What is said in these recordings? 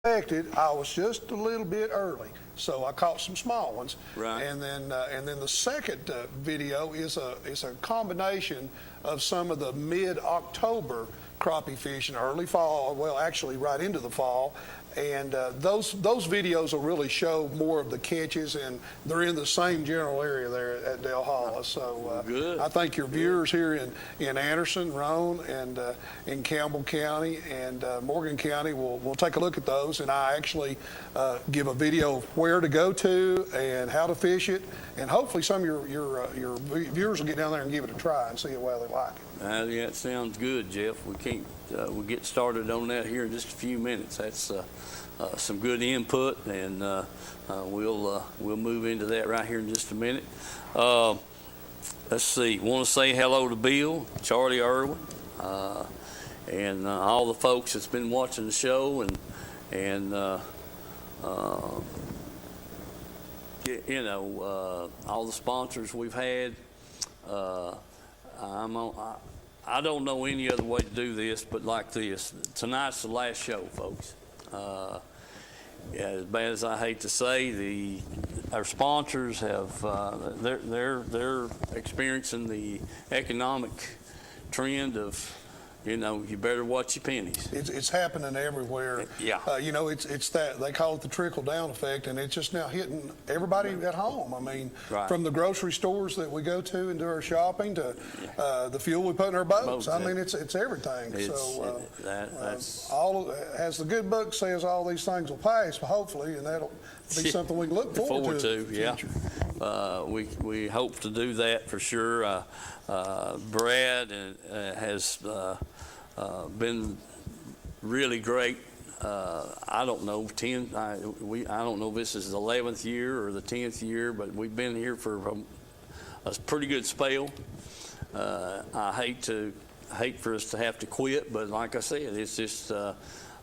expected. I was just a little bit early, so I caught some small ones. Right. And then the second video is a combination of some of the mid-October crappie fishing, early fall. Well, actually, right into the fall. And those videos will really show more of the catches, and they're in the same general area there at Del Holla. So I think your viewers here in Anderson, Roane, and in Campbell County and Morgan County will take a look at those. And I actually give a video of where to go to and how to fish it, and hopefully some of your viewers will get down there and give it a try and see how well they like it. Yeah, it sounds good, Jeff. We'll get started on that here in just a few minutes. That's some good input, and we'll move into that right here in just a minute. Let's see. Want to say hello to Bill, Charlie Irwin, and all the folks that's been watching the show, and all the sponsors we've had. I don't know any other way to do this but like this. Tonight's the last show, folks. As bad as I hate to say, our sponsors have they're experiencing the economic trend of, you better watch your pennies. It's happening everywhere. Yeah. It's that they call it the trickle down effect, and it's just now hitting everybody at home. I mean, from the grocery stores that we go to and do our shopping to the fuel we put in our boats. I mean, it's everything. That's as the good book says, all these things will pass, hopefully, and that'll be something we can look forward to. Yeah. We hope to do that for sure. Brad has been really great. I don't know, I don't know if this is the 11th year or the 10th year, but we've been here for a pretty good spell. I hate for us to have to quit, but like I said, it's just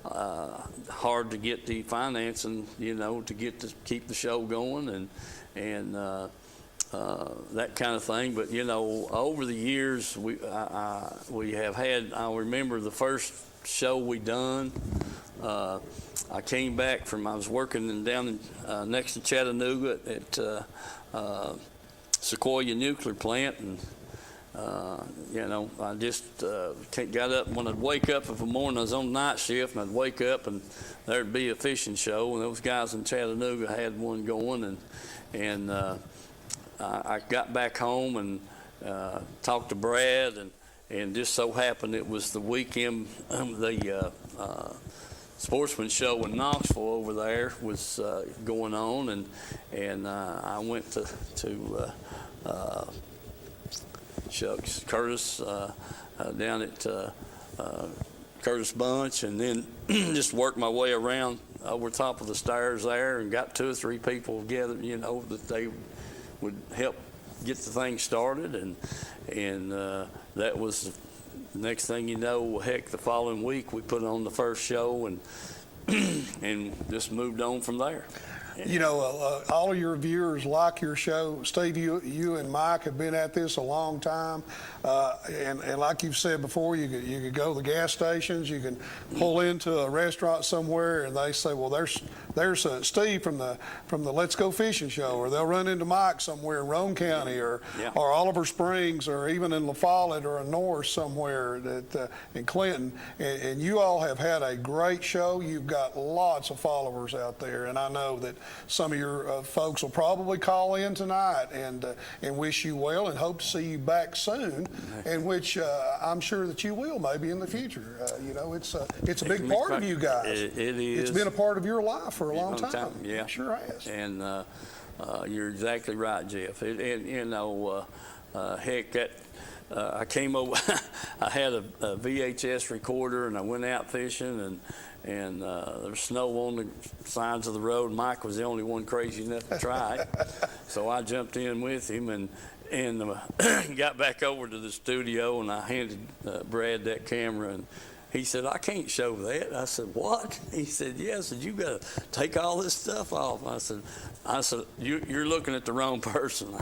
hard to get the financing, to keep the show going and that kind of thing. But over the years we have had. I remember the first show we done. I came back I was working down next to Chattanooga at Sequoia Nuclear Plant, and I just got up when I'd wake up in the morning. I was on night shift, and I'd wake up and there'd be a fishing show, and those guys in Chattanooga had one going, and I got back home and talked to Brad, and just so happened it was the weekend the sportsman show in Knoxville over there was going on, and I went to Curtis down at Curtis Bunch, and then just worked my way around over top of the stairs there and got 2 or 3 people gathered, that they would help get the thing started, and that was the next thing you know. Heck, the following week we put on the first show and just moved on from there. All of your viewers like your show. Steve, you and Mike have been at this a long time, and like you've said before, you could go to the gas stations, you can pull into a restaurant somewhere, and they say, well, there's Steve from the Let's Go Fishing show, or they'll run into Mike somewhere in Roane County, or Oliver Springs, or even in La Follette or in North somewhere in Clinton, and you all have had a great show. You've got lots of followers out there, and I know that some of your folks will probably call in tonight and wish you well and hope to see you back soon, and which I'm sure that you will maybe in the future. It's a big part of you guys. It is. It's been a part of your life for a long time. Yeah, it sure has. And you're exactly right, Jeff. Heck, that I came over. I had a VHS recorder, and I went out fishing, and there was snow on the sides of the road. Mike was the only one crazy enough to try it, so I jumped in with him and got back over to the studio, and I handed Brad that camera, and he said, I can't show that. I said, what? He said, yeah. I said, you got to take all this stuff off. I said, you're looking at the wrong person.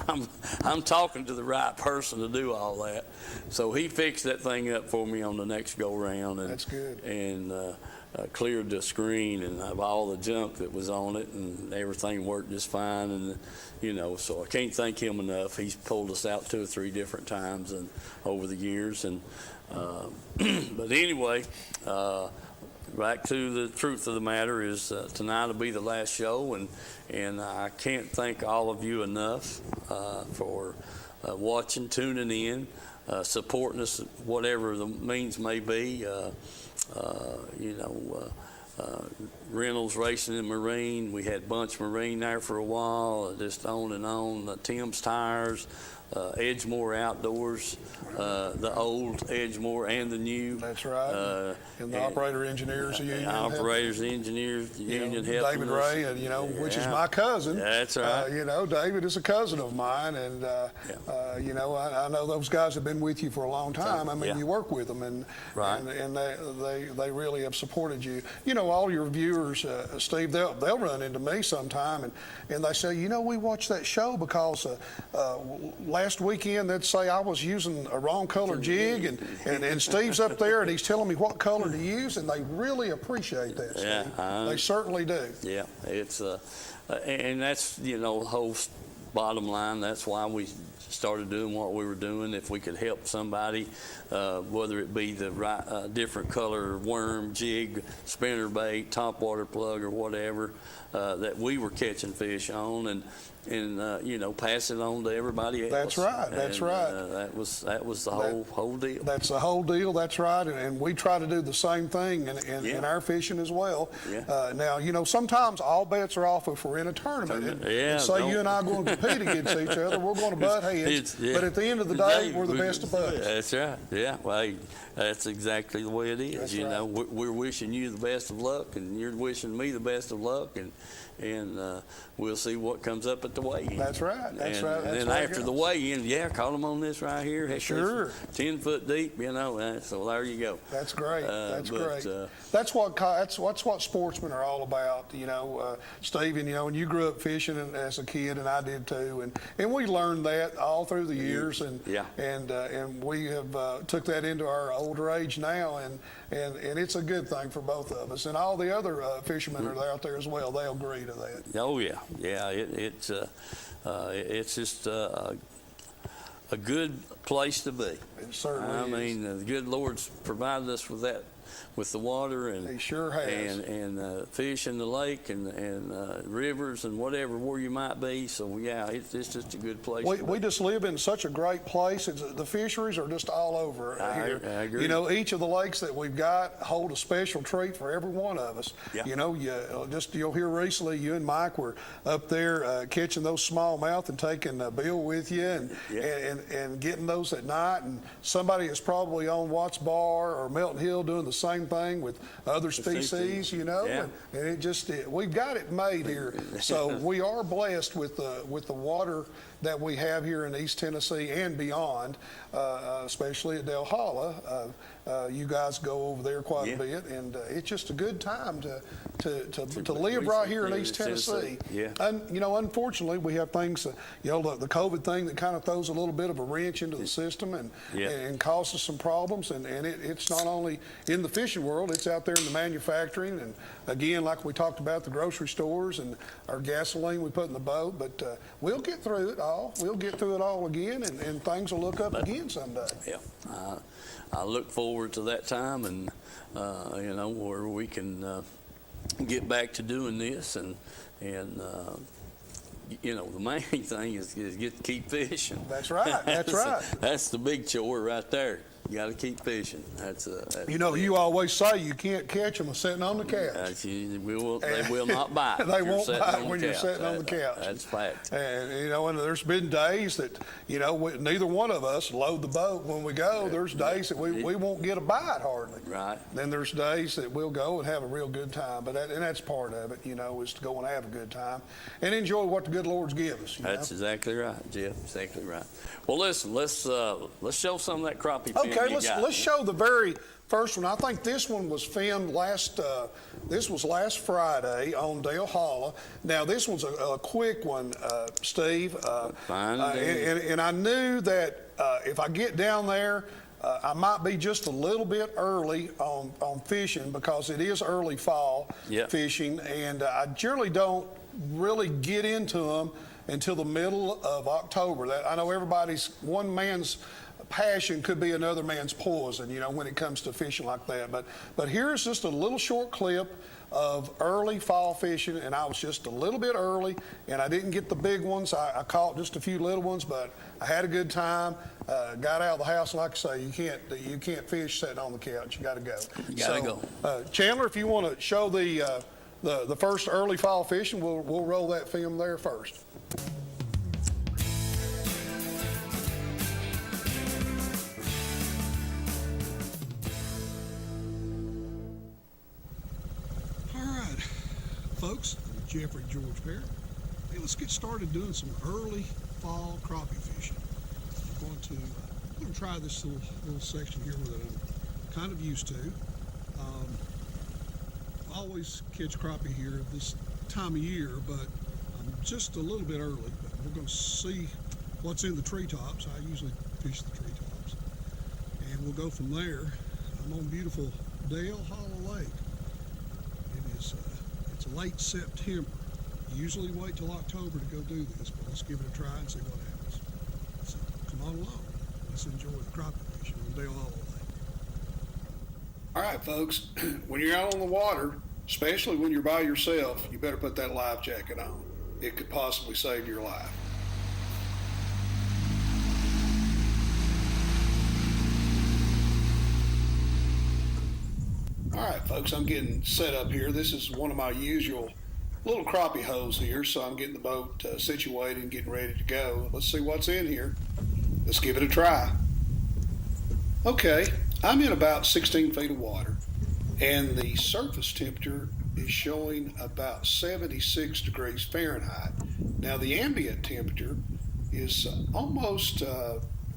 I'm talking to the right person to do all that. So he fixed that thing up for me on the next go round. And, that's good. And cleared the screen and of all the junk that was on it, and everything worked just fine. And so I can't thank him enough. He's pulled us out 2 or 3 different times and over the years. And but anyway, back to the truth of the matter is tonight will be the last show, and I can't thank all of you enough for watching, tuning in, supporting us, whatever the means may be. Reynolds Racing and Marine. We had Bunch Marine there for a while, just on and on. Tim's Tires, Edgemore Outdoors, the old Edgemore and the new. That's right. And the Operator Engineers Union. Operators Engineers Union helping David us. Ray, which is my cousin. That's right. David is a cousin of mine, and I know those guys have been with you for a long time. I mean, you work with them, and right. and they really have supported you. All your viewers, Steve, they'll run into me sometime, and they say, we watched that show because last weekend they'd say I was using a wrong color jig, and Steve's up there and he's telling me what color to use, and they really appreciate that, Steve. Yeah, they certainly do. Yeah, it's and that's the whole bottom line. That's why we started doing what we were doing. If we could help somebody, whether it be the right different color worm, jig, spinner bait, top water plug, or whatever that we were catching fish on, and pass it on to everybody else. That's right. That's right. That was the whole deal. That's the whole deal. That's right. And we try to do the same thing in our fishing as well. Yeah. Now, sometimes all bets are off if we're in a tournament. And say you and I are going to compete against each other, we're going to butt heads. But at the end of the day, we're the best of buddies. That's right. Yeah. Well, that's exactly the way it is. That's right. We're wishing you the best of luck, and you're wishing me the best of luck, and we'll see what comes up at the weigh-in. That's right. That's right. And then after the weigh-in, call them on this right here. Heck, sure. 10 foot deep, so there you go. That's great. That's great. That's what sportsmen are all about. Steve, and you grew up fishing as a kid, and I did too, and we learned that all through the years, and we have took that into our older age now, and it's a good thing for both of us, and all the other fishermen are out there as well. They'll agree to that. Oh yeah. It's just a good place to be. It certainly is. The good Lord's provided us with that, with the water, and He sure has. and fish in the lake and rivers and where you might be. So it's just a good place. We just live in such a great place. The fisheries are just all over here. I agree. Each of the lakes that we've got hold a special treat for every one of us. Yeah. You'll hear recently you and Mike were up there catching those smallmouth and taking Bill with you and getting those at night. And somebody is probably on Watts Bar or Melton Hill doing the same thing with other species, and we've got it made here. So we are blessed with the water that we have here in East Tennessee and beyond, especially at Del Holla. You guys go over there quite a bit, and it's just a good time to live right here in East Tennessee. Yeah. And unfortunately, we have things, the COVID thing that kind of throws a little bit of a wrench into the system and causes some problems. And it's not only in the fishing world; it's out there in the manufacturing, and again, like we talked about, the grocery stores and our gasoline we put in the boat. But we'll get through it all. We'll get through it all again, and things will look up again someday. Yeah. I look forward to that time, and where we can get back to doing this, and the main thing is keep fishing. That's right. That's right. That's the big chore right there. You got to keep fishing. You always say you can't catch them sitting on the couch. They will not bite. They won't bite when you're sitting on the couch. That's fact. And and there's been days that neither one of us load the boat when we go. There's days that we won't get a bite hardly. Right. Then there's days that we'll go and have a real good time. But that's part of it. Is to go and have a good time and enjoy what the good Lord's give us. That's exactly right, Jeff. Exactly right. Well, listen. Let's show some of that crappie film. Okay, let's show the very first one. I think this one was filmed last Friday on Del Holla. Now this one's a quick one, Steve. Fine. And I knew that if I get down there, I might be just a little bit early on fishing because it is early fall Yep. fishing, and I generally don't really get into them until the middle of October. That I know one man's passion could be another man's poison, when it comes to fishing like that. But here's just a little short clip of early fall fishing, and I was just a little bit early, and I didn't get the big ones. I caught just a few little ones, but I had a good time. Got out of the house, and like I say, you can't fish sitting on the couch. You got to go. You gotta go. Chandler, if you want to show the first early fall fishing, we'll roll that film there first. Folks, I'm Jeffrey George Perry. Hey, let's get started doing some early fall crappie fishing. I'm going to try this little section here that I'm kind of used to. I always catch crappie here this time of year, but I'm just a little bit early. But we're going to see what's in the treetops. I usually fish the treetops, and we'll go from there. I'm on beautiful Dale Hollow Lake. It's late September. Usually wait till October to go do this, but let's give it a try and see what happens. So come on along. Let's enjoy the crappie fishing on Dale Hollow Lake. All right, folks, when you're out on the water, especially when you're by yourself, you better put that life jacket on. It could possibly save your life. All right, folks, I'm getting set up here. This is one of my usual little crappie holes here, so I'm getting the boat situated and getting ready to go. Let's see what's in here. Let's give it a try. Okay, I'm in about 16 feet of water, and the surface temperature is showing about 76 degrees Fahrenheit. Now, the ambient temperature is almost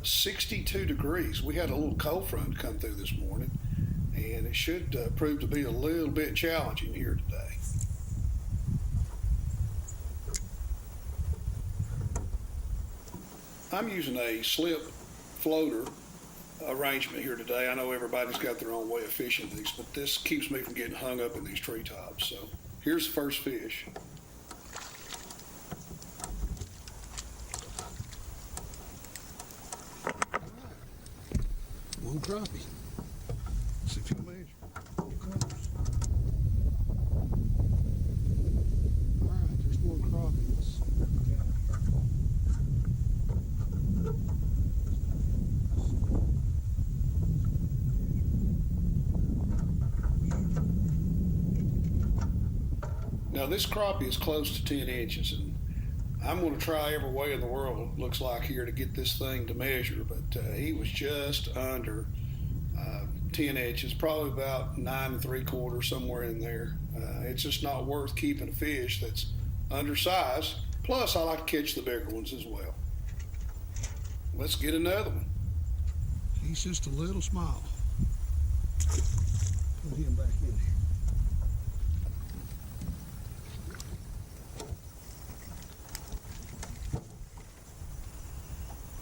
62 degrees. We had a little cold front come through this morning, and it should prove to be a little bit challenging here today. I'm using a slip floater arrangement here today. I know everybody's got their own way of fishing these, but this keeps me from getting hung up in these treetops. So here's the first fish. One crappie. See if you measure. All right, there's one crappie. Let's see what we got here. Now this crappie is close to 10 inches, and I'm going to try every way in the world, it looks like here, to get this thing to measure, but he was just under 10 inches, probably about 9 3/4, somewhere in there. It's just not worth keeping a fish that's undersized. Plus, I like to catch the bigger ones as well. Let's get another one. He's just a little small. Put him back in here.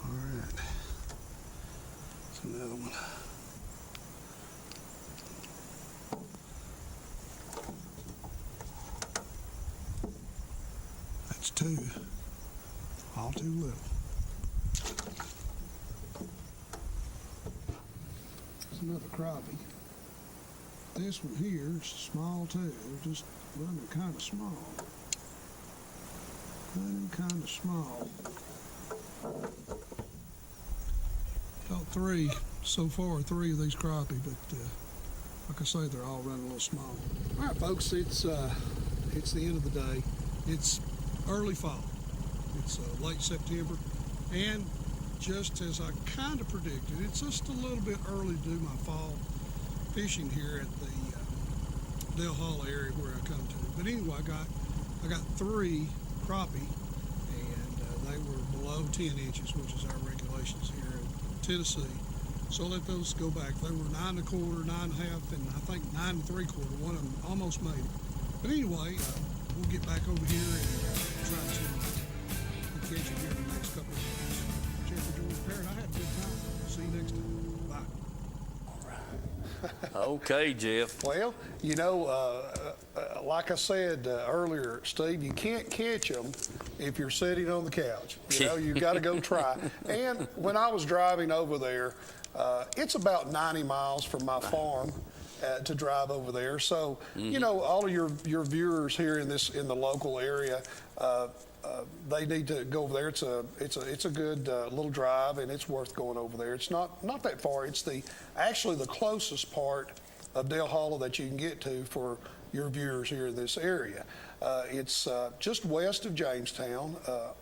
All right. That's another one. That's two. All too little. There's another crappie. This one here is small too. They're just running kind of small. Running kind of small. Got three so far, three of these crappie, but like I say, they're all running a little small. All right, folks, it's the end of the day. It's early fall. It's late September, and just as I kind of predicted, it's just a little bit early to do my fall fishing here at the Dale Hall area where I come to. But anyway, I got three crappie, and they were below 10 inches, which is our regulations here in Tennessee. So I let those go back. They were 9 1/4, 9 1/2, and I think 9 3/4. One of them almost made it. But anyway, we'll get back over here and try to catch it here in the next couple of days. Jeffrey George Parrott, I had a good time. See you next time. Bye. Okay, Jeff. Well, like I said earlier, Steve, you can't catch them if you're sitting on the couch. You've got to go try. And when I was driving over there, it's about 90 miles from my farm to drive over there. So, all of your viewers here in the local area, they need to go over there. It's a good little drive, and it's worth going over there. It's not that far. It's actually the closest part of Dale Hollow that you can get to for your viewers here in this area. It's just west of Jamestown,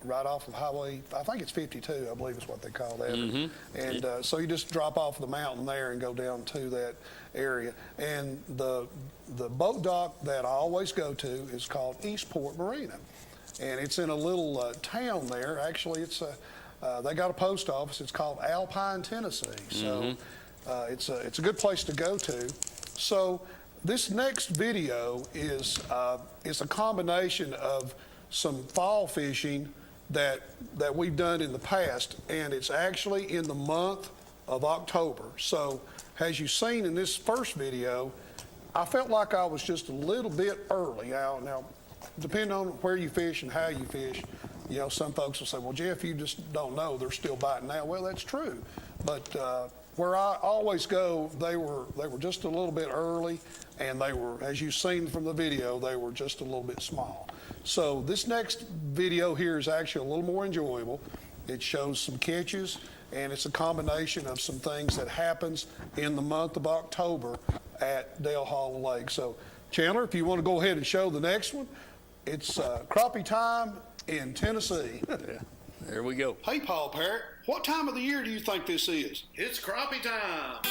right off of Highway, I think it's 52, I believe is what they call that. And so you just drop off the mountain there and go down to that area. And the boat dock that I always go to is called Eastport Marina. And it's in a little town there. Actually, they got a post office. It's called Alpine, Tennessee. So it's a good place to go to. So this next video is a combination of some fall fishing that we've done in the past, and it's actually in the month of October. So as you've seen in this first video, I felt like I was just a little bit early. Now, depending on where you fish and how you fish, some folks will say, well, Jeff, you just don't know. They're still biting now. Well, that's true. But where I always go, they were just a little bit early, and they were, as you've seen from the video, they were just a little bit small. So this next video here is actually a little more enjoyable. It shows some catches, and it's a combination of some things that happens in the month of October at Dale Hollow Lake. So Chandler, if you want to go ahead and show the next one, it's crappie time in Tennessee. Yeah, there we go. Hey, Paul Parrott, what time of the year do you think this is? It's crappie time.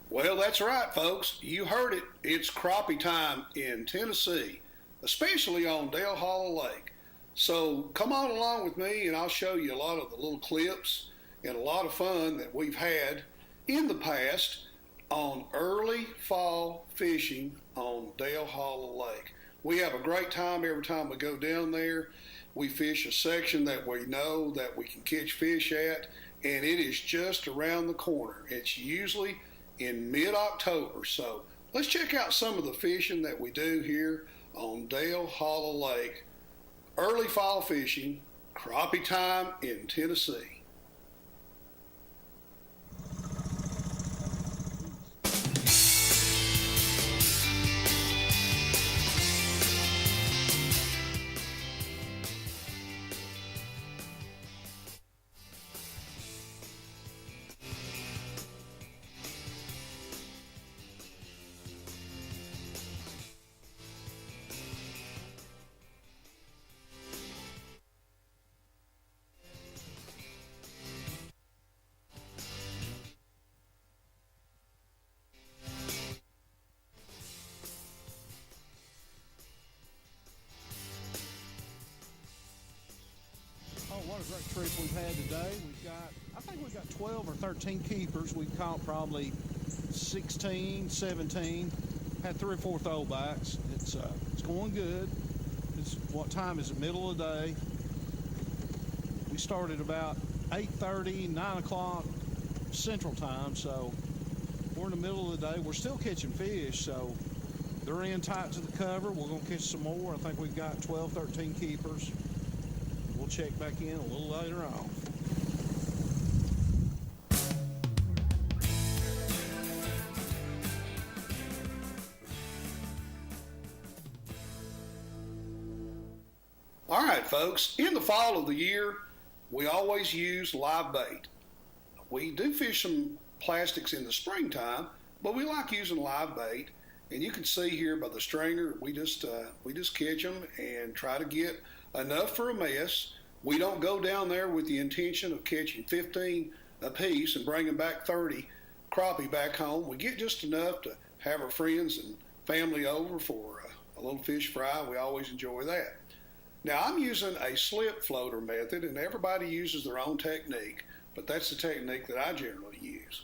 Well, that's right, folks. You heard it. It's crappie time in Tennessee, especially on Dale Hollow Lake. So come on along with me, and I'll show you a lot of the little clips and a lot of fun that we've had in the past on early fall fishing on Dale Hollow Lake. We have a great time every time we go down there. We fish a section that we know that we can catch fish at, and it is just around the corner. It's usually in mid-October. So let's check out some of the fishing that we do here on Dale Hollow Lake. Early fall fishing, crappie time in Tennessee. What a great trip we've had today. I think we've got 12 or 13 keepers. We've caught probably 16, 17, had 3 or 4 throwbacks. It's going good. What time is it? Middle of the day. We started about 8:30, 9 o'clock Central Time, so we're in the middle of the day. We're still catching fish, so they're in tight to the cover. We're going to catch some more. I think we've got 12, 13 keepers. We'll check back in a little later on. All right, folks, in the fall of the year, we always use live bait. We do fish some plastics in the springtime, but we like using live bait. And you can see here by the stringer, we just catch them and try to get enough for a mess. We don't go down there with the intention of catching 15 apiece and bringing back 30 crappie back home. We get just enough to have our friends and family over for a little fish fry. We always enjoy that. Now, I'm using a slip floater method, and everybody uses their own technique, but that's the technique that I generally use.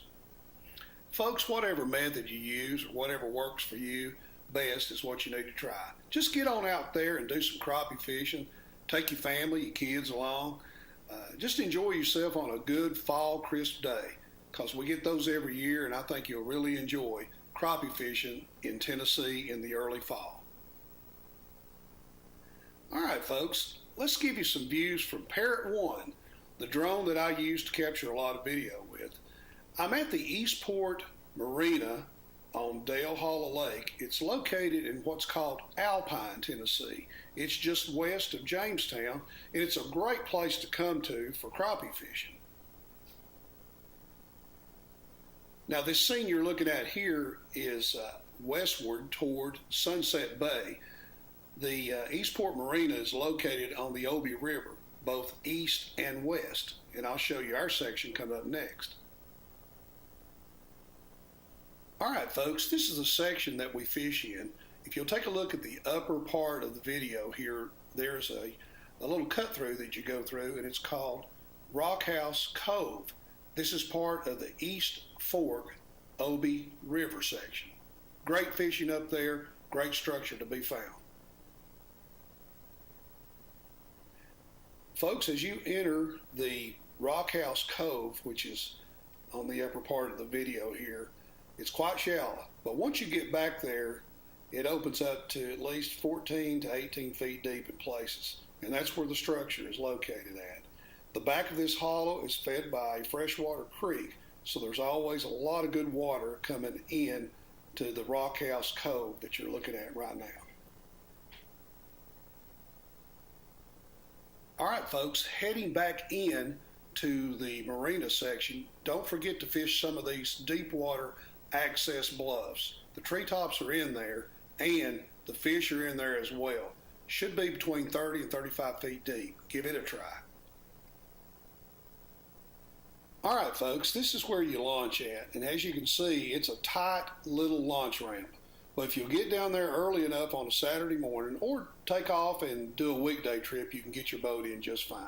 Folks, whatever method you use or whatever works for you, best is what you need to try. Just get on out there and do some crappie fishing. Take your family, your kids along. Just enjoy yourself on a good fall crisp day, because we get those every year, and I think you'll really enjoy crappie fishing in Tennessee in the early fall. All right, folks, let's give you some views from Parrot 1, the drone that I use to capture a lot of video with. I'm at the Eastport Marina on Dale Hollow Lake. It's located in what's called Alpine, Tennessee. It's just west of Jamestown, and it's a great place to come to for crappie fishing. Now, this scene you're looking at here is westward toward Sunset Bay. The Eastport Marina is located on the Obi River, both east and west, and I'll show you our section coming up next. All right, folks, this is a section that we fish in. If you'll take a look at the upper part of the video here, there's a little cut through that you go through, and it's called Rock House Cove. This is part of the East Fork Obi River section. Great fishing up there, great structure to be found. Folks, as you enter the Rock House Cove, which is on the upper part of the video here, it's quite shallow, but once you get back there, it opens up to at least 14 to 18 feet deep in places, and that's where the structure is located at. The back of this hollow is fed by a freshwater creek, so there's always a lot of good water coming in to the Rock House Cove that you're looking at right now. All right, folks, heading back in to the marina section, don't forget to fish some of these deep water access bluffs. The treetops are in there, and the fish are in there as well. Should be between 30 and 35 feet deep. Give it a try. All right, folks, this is where you launch at, and as you can see, it's a tight little launch ramp. But if you'll get down there early enough on a Saturday morning, or take off and do a weekday trip, you can get your boat in just fine.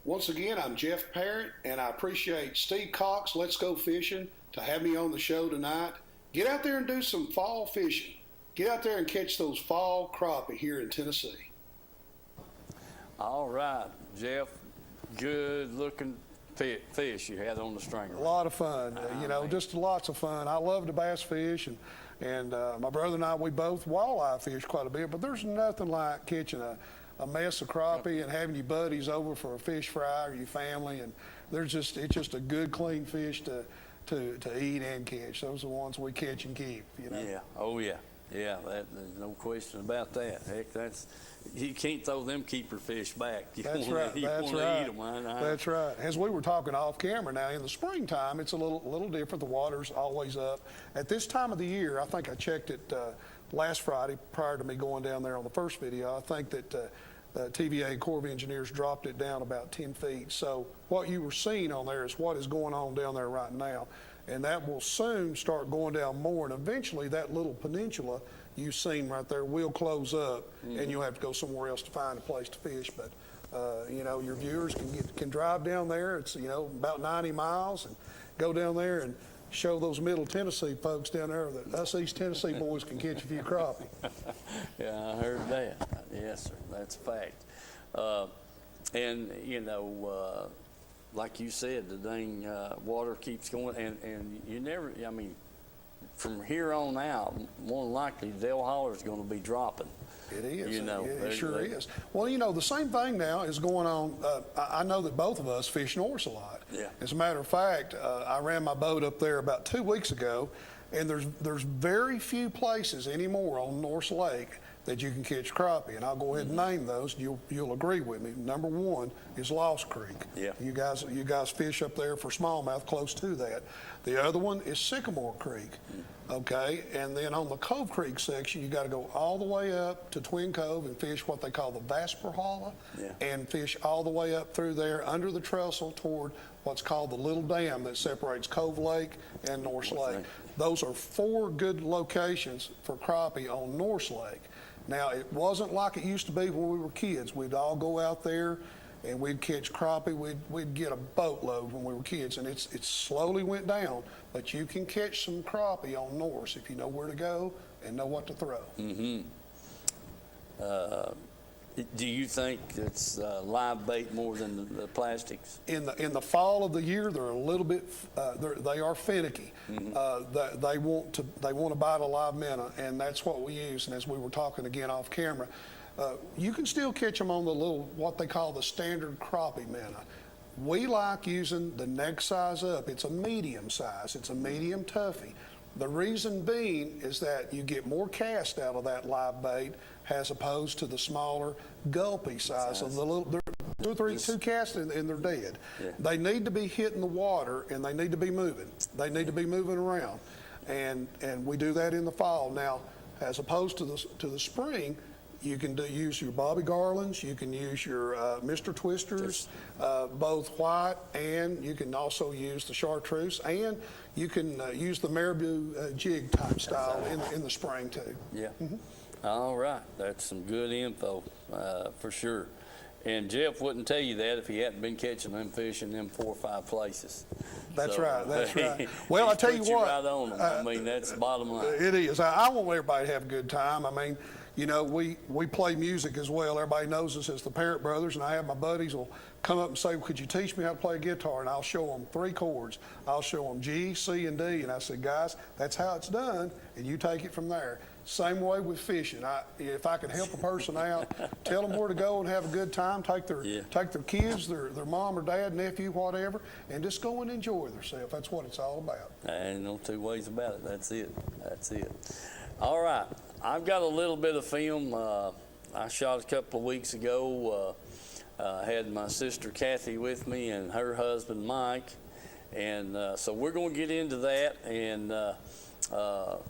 Once again, I'm Jeff Parrott, and I appreciate Steve Cox, Let's Go Fishing, to have me on the show tonight. Get out there and do some fall fishing. Get out there and catch those fall crappie here in Tennessee. All right, Jeff, good looking fish you had on the stringer. A lot of fun, just lots of fun. I love to bass fish, and my brother and I, we both walleye fish quite a bit, but there's nothing like catching a mess of crappie and having your buddies over for a fish fry, or your family, and it's just a good, clean fish to eat and catch. Those are the ones we catch and keep, Yeah, oh yeah. Yeah, there's no question about that. Heck, you can't throw them keeper fish back. That's right. Eat them. That's right. As we were talking off camera, now in the springtime, it's a little different. The water's always up. At this time of the year, I think I checked it last Friday prior to me going down there on the first video. I think that TVA and Corps of Engineers dropped it down about 10 feet. So what you were seeing on there is what is going on down there right now. And that will soon start going down more, and eventually that little peninsula you've seen right there will close up, and you'll have to go somewhere else to find a place to fish. But your viewers can drive down there. It's about 90 miles, and go down there and show those Middle Tennessee folks down there that us East Tennessee boys can catch a few crappie. Yeah, I heard that. Yes, sir. That's a fact. Like you said, the dang water keeps going, and you never, from here on out, more than likely, Dale Holler is going to be dropping. It is. It sure is. Well, the same thing now is going on. I know that both of us fish Norse a lot. Yeah. As a matter of fact, I ran my boat up there about 2 weeks ago, and there's very few places anymore on Norse Lake that you can catch crappie, and I'll go ahead and name those. You'll agree with me. Number one is Lost Creek. Yeah. You guys fish up there for smallmouth close to that. The other one is Sycamore Creek. Okay, and then on the Cove Creek section, you got to go all the way up to Twin Cove and fish what they call the Vasperhala, and fish all the way up through there under the trestle toward what's called the Little Dam that separates Cove Lake and Norse Lake. Those are 4 good locations for crappie on Norse Lake. Now, it wasn't like it used to be when we were kids. We'd all go out there and we'd catch crappie. We'd get a boatload when we were kids, and it slowly went down. But you can catch some crappie on Norse if you know where to go and know what to throw. Do you think it's live bait more than the plastics? In the fall of the year, they're a little bit they are finicky. They want to bite a live minnow, and that's what we use. And as we were talking again off camera, you can still catch them on the little what they call the standard crappie minnow. We like using the next size up. It's a medium size. It's a medium toughie. The reason being is that you get more cast out of that live bait as opposed to the smaller gulpy size. So the little, they're two casts and they're dead. Yeah. They need to be hitting the water and they need to be moving. They need to be moving around, and we do that in the fall. Now, as opposed to the spring, you can use your Bobby Garlands, you can use your Mr. Twisters, both white, and you can also use the chartreuse, and you can use the marabou jig type style in the spring too. Yeah. All right, that's some good info for sure. And Jeff wouldn't tell you that if he hadn't been catching them fish in them 4 or 5 places. That's So, right. That's right. Well, I tell you put what, right on them. I mean, that's the bottom line. it is. I want everybody to have a good time. I mean, you know, we play music as well. Everybody knows us as the Parrott Brothers, and I have my buddies will come up and say, could you teach me how to play guitar? And I'll show them 3 chords. I'll show them G, C, and D. And I said, guys, that's how it's done, and you take it from there. Same way with fishing. If I can help a person out, tell them where to go and have a good time. Take their kids, their mom or dad, nephew, whatever, and just go and enjoy themselves. That's what it's all about. Ain't no 2 ways about it. That's it. That's it. All right. I've got a little bit of film I shot a couple of weeks ago. I had my sister Kathy with me and her husband Mike, and so we're going to get into that, and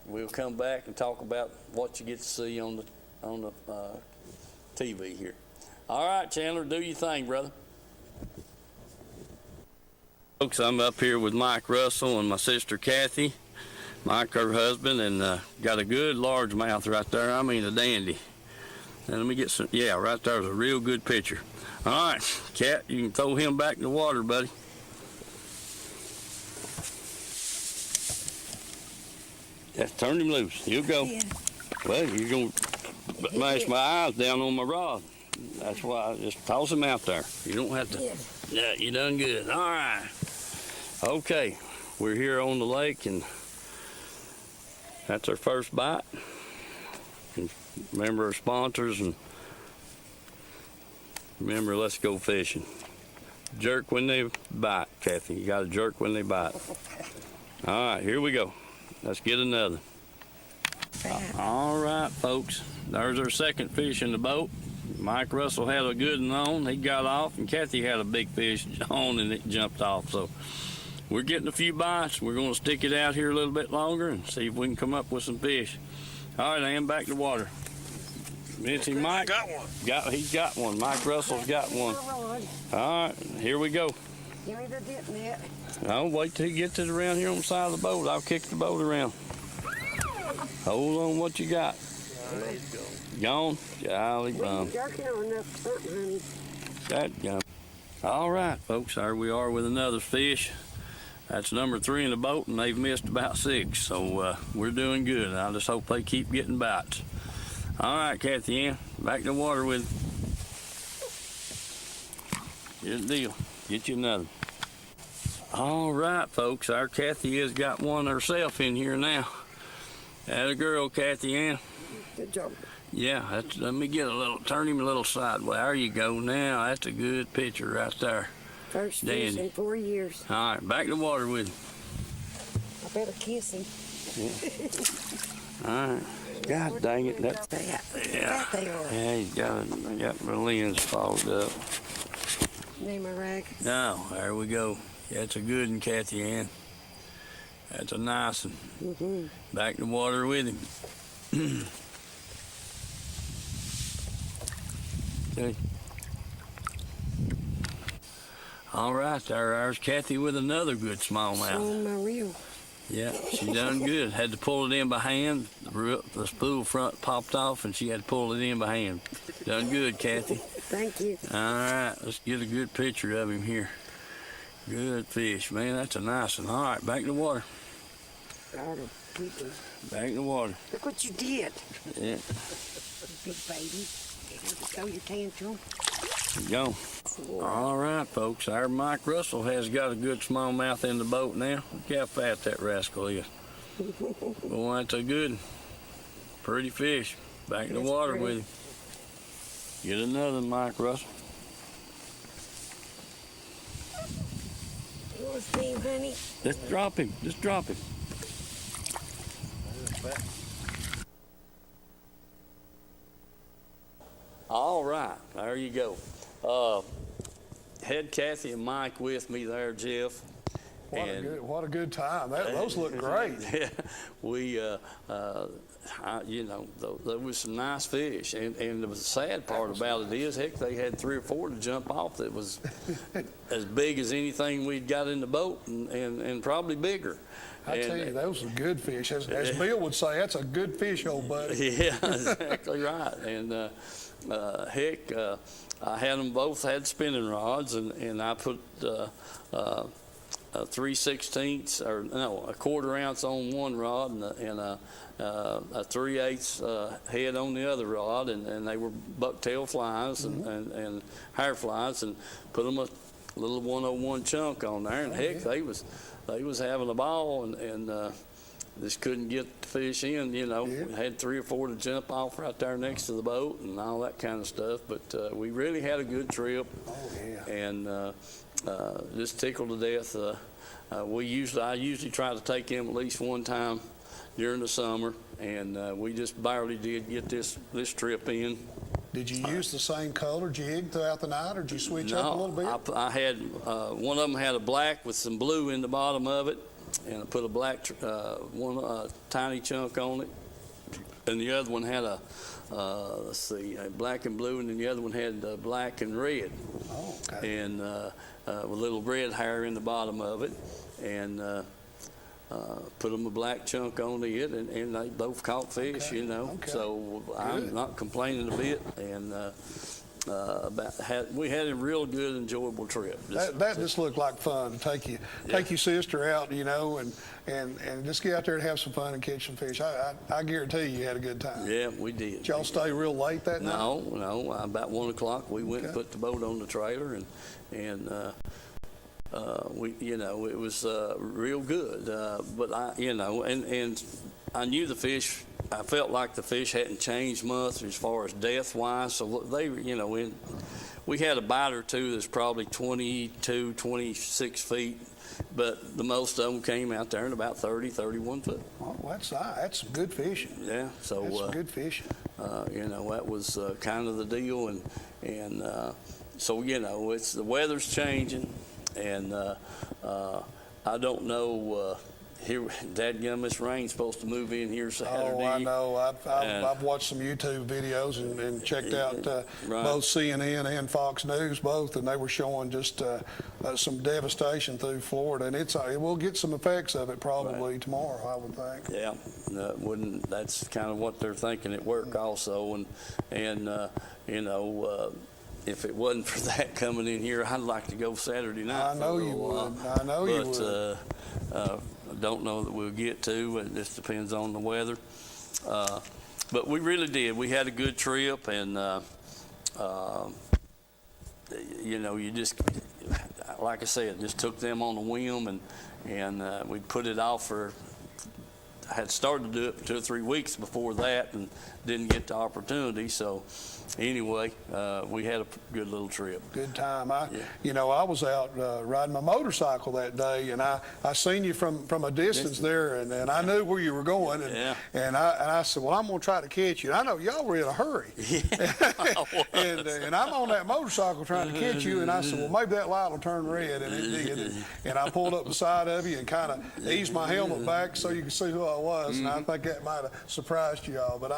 we'll come back and talk about what you get to see on the TV here. All right, Chandler, do your thing, brother. Folks, I'm up here with Mike Russell and my sister Kathy. Mike, her husband, and got a good largemouth right there. I mean, a dandy. And let me get some. Yeah, right there's a real good picture. All right, Kat, you can throw him back in the water, buddy. Just turn him loose. You go. Yeah. Well, you're going to mash my eyes down on my rod. That's why I just toss him out there. You don't have to. Yeah, you done good. All right. Okay, we're here on the lake, and that's our first bite. And remember our sponsors, and remember, let's go fishing. Jerk when they bite, Kathy. You got to jerk when they bite. All right, here we go. Let's get another. All right, folks. There's our second fish in the boat. Mike Russell had a good one on. He got off, and Kathy had a big fish on, and it jumped off. So we're getting a few bites. We're going to stick it out here a little bit longer and see if we can come up with some fish. All right, Ann, back to water. Mincy Mike got one. He's got one. Mike Russell's got one. All right, here we go. Give me the dip net. I'll wait till he gets it around here on the side of the boat. I'll kick the boat around. Hold on, what you got? Gone? Golly bum. Jerking on enough something. That gone. All right, folks, there we are with another fish. That's number 3 in the boat, and they've missed about 6, so we're doing good. I just hope they keep getting bites. All right, Kathy Ann, back to the water with you. Here's the deal. Get you another. All right, folks, our Kathy has got one herself in here now. Atta girl, Kathy Ann. Good job. Yeah, let me get turn him a little sideways. There you go. Now, that's a good picture right there. First fish in 4 years. All right, back to the water with him. I better kiss him. Yeah. All right. God dang it. That they are. Yeah, I got my lens fogged up. Name a rag. No, there we go. That's a good one, Kathy Ann. That's a nice one. Mm-hmm. Back to the water with him. Okay. All right, there's Kathy with another good smallmouth. On my reel. Yeah, she done good. Had to pull it in by hand. The spool front popped off, and she had to pull it in by hand. Done good, Kathy. Thank you. All right, let's get a good picture of him here. Good fish, man. That's a nice one. All right, back in the water. Gotta keep it. Back in the water. Look what you did, Yeah, big baby. Throw your tantrum. there you go. All right, folks. Our Mike Russell has got a good smallmouth in the boat now. Look how fat that rascal is. Boy, that's a good, pretty fish. Back in the That's water pretty. with him. Get another one, Mike Russell. You want to see him, honey? Just drop him. Just drop him. All right, there you go. Had Kathy and Mike with me there, Jeff. What a good time. Those look great. Yeah, we, there was some nice fish, and the sad part about it is, heck, they had 3 or 4 to jump off that was as big as anything we'd got in the boat, and probably bigger. I tell you, those are good fish. As Bill would say, that's a good fish, old buddy. Yeah, exactly right. And heck, I had them both had spinning rods, and I put 3/16 or no, a 1/4 ounce on one rod and a 3/8 head on the other rod, and they were bucktail flies and hair flies, and put them a little 101 chunk on there, and heck, they was having a ball, and just couldn't get the fish in. We had 3 or 4 to jump off right there next to the boat and all that kind of stuff, but we really had a good trip. Oh, yeah. And just tickled to death. I usually try to take him at least one time during the summer, and we just barely did get this trip in. Did you use the same color jig throughout the night, or did you switch No, up a little bit? I had one of them had a black with some blue in the bottom of it, and I put a black tiny chunk on it, and the other one had a black and blue, and then the other one had black and red. Oh, okay. And with a little red hair in the bottom of it, and put them a black chunk on it, and they both caught fish, Okay. So I'm not complaining a bit, and we had a real good, enjoyable trip. That just looked like fun to take your sister out, and just get out there and have some fun and catch some fish. I guarantee you had a good time. Yeah, we did. Did y'all stay real late that night? No. About 1 o'clock, we went and put the boat on the trailer, and it was real good. But and I knew the fish. I felt like the fish hadn't changed much as far as depth wise. So they, we had a bite or two that's probably 22, 26 feet. But the most of them came out there in about 30, 31 foot. Well, that's some good fishing. Yeah, so That's some good fishing. that was kind of the deal, and so it's the weather's changing, and I don't know. Here, dadgum, this rain's supposed to move in here Saturday. Oh, I know. I've watched some YouTube videos and checked out Right. both CNN and Fox News, both, and they were showing just some devastation through Florida, and it will get some effects of it probably tomorrow, I would think. Yeah, that's kind of what they're thinking at work also, and if it wasn't for that coming in here, I'd like to go Saturday night. I know you would. I know you would. I don't know that we'll get to. It just depends on the weather. But we really did. We had a good trip, and you just, like I said, just took them on a whim, and we put it off for. I had started to do it for 2 or 3 weeks before that, and didn't get the opportunity. So anyway, we had a good little trip. Good time. I was out riding my motorcycle that day, and I seen you from a distance there, and I knew where you were going, and I said, well, I'm gonna try to catch you. And I know y'all were in a hurry, and I'm on that motorcycle trying to catch you, and I said, well, maybe that light will turn red, and it did. And I pulled up beside of you and kind of eased my helmet back so you could see who I was, and I think that might have surprised you all. But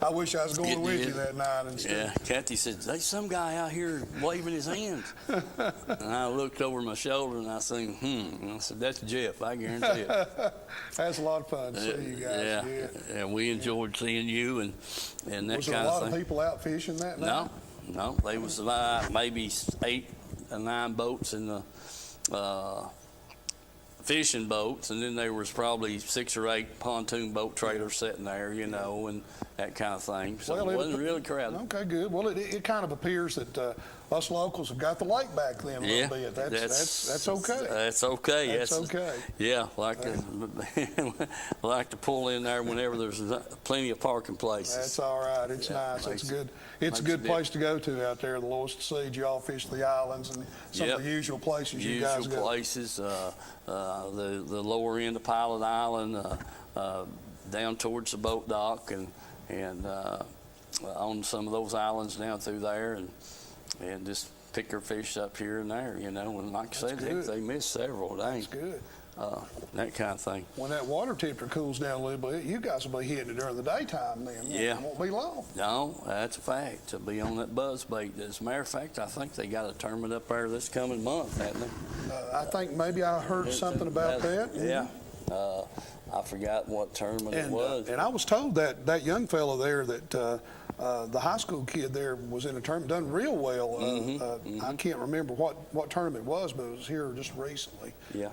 I wish I was going with you that night instead. Yeah, Kathy said, there's some guy out here waving his hands. And I looked over my shoulder and I said, And I said, that's Jeff, I guarantee it. That's a lot of fun to see you guys. Yeah, we enjoyed seeing you and that kind of thing. Was there a lot of people out fishing that night? No, they was maybe 8 or 9 boats in the fishing boats, and then there was probably 6 or 8 pontoon boat trailers sitting there, you know, and that kind of thing. So Well, it wasn't really crowded. Okay, good. Well, it kind of appears that us locals have got the lake back then a Yeah, little bit. That's okay. That's okay. That's okay. Yeah, like to pull in there whenever there's plenty of parking places. That's all right. It's Yeah, nice. It's makes good. it- It's a makes good a place to go to out there, the Lewiston Seas. You all fish the islands and some of the usual places you guys Usual go. places, the lower end of Pilot Island, down towards the boat dock, and on some of those islands down through there, and just pick their fish up here and there, you know. And like I said, good. they missed several. That's good. That kind of thing. When that water temperature cools down a little bit, you guys will be hitting it during the daytime then. Yeah. It won't be long. No, that's a fact. To be on that buzz bait. As a matter of fact, I think they got a tournament up there this coming month, haven't they? I think maybe I heard something about that. Yeah. I forgot what tournament it was. And I was told that young fellow there that the high school kid there was in a tournament, done real well. I can't remember what tournament it was, but it was here just recently. Yeah.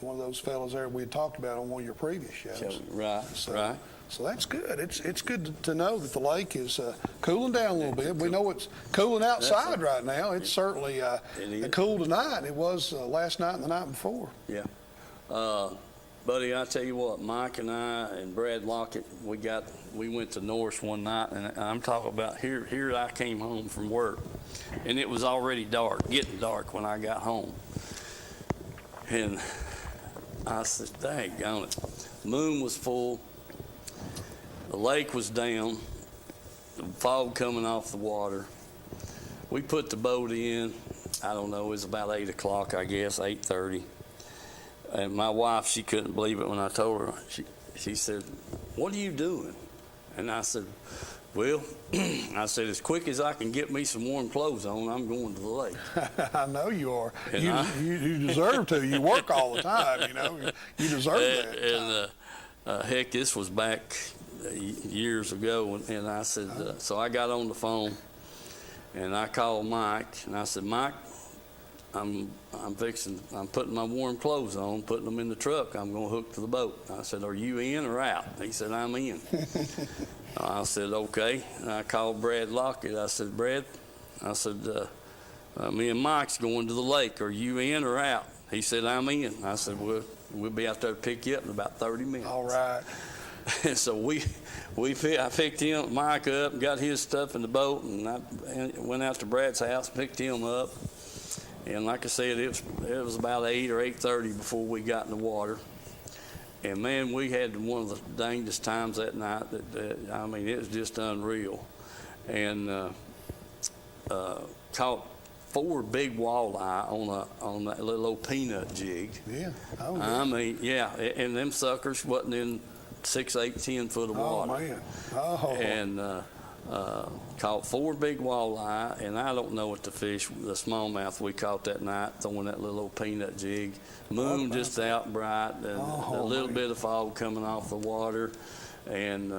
One of those fellows there we had talked about on one of your previous shows. Right, So, right. So that's good. It's good to know that the lake is cooling down a little bit. We know it's cooling outside right now. It's certainly is. cool tonight. It was last night and the night before. Yeah. Buddy, I tell you what, Mike and I and Brad Lockett, we went to Norris one night, and I'm talking about here I came home from work, and it was already dark, getting dark when I got home. And I said, daggone it. The moon was full, the lake was down, the fog coming off the water. We put the boat in, I don't know, it was about 8 o'clock, I guess, 8:30. And my wife, she couldn't believe it when I told her. She said, "What are you doing?" And I said, "Well," I said, "as quick as I can get me some warm clothes on, I'm going to the lake." I know you are. And You deserve to. You work all the time, you know. You deserve that. And heck, this was back years ago. And I said, so I got on the phone, and I called Mike, and I said, "Mike, I'm putting my warm clothes on, putting them in the truck. I'm going to hook to the boat." I said, "Are you in or out?" He said, "I'm in." I said, "Okay." And I called Brad Lockett. I said, "Brad," I said, "me and Mike's going to the lake. Are you in or out?" He said, "I'm in." I said, "We'll be out there to pick you up in about 30 minutes. All right. And so I picked Mike up, and got his stuff in the boat, and I went out to Brad's house, picked him up. And like I said, it was about 8 or 8:30 before we got in the water. And man, we had one of the dangest times that night. I mean, it was just unreal. And caught 4 big walleye on that little old peanut jig. Yeah. Oh, I mean, yeah, and them suckers wasn't in 6, 8, 10 foot of water. Oh, man. Oh. And caught 4 big walleye, and I don't know what the smallmouth we caught that night, throwing that little old peanut jig. Moon just out bright, and a little bit of fog coming off the water, and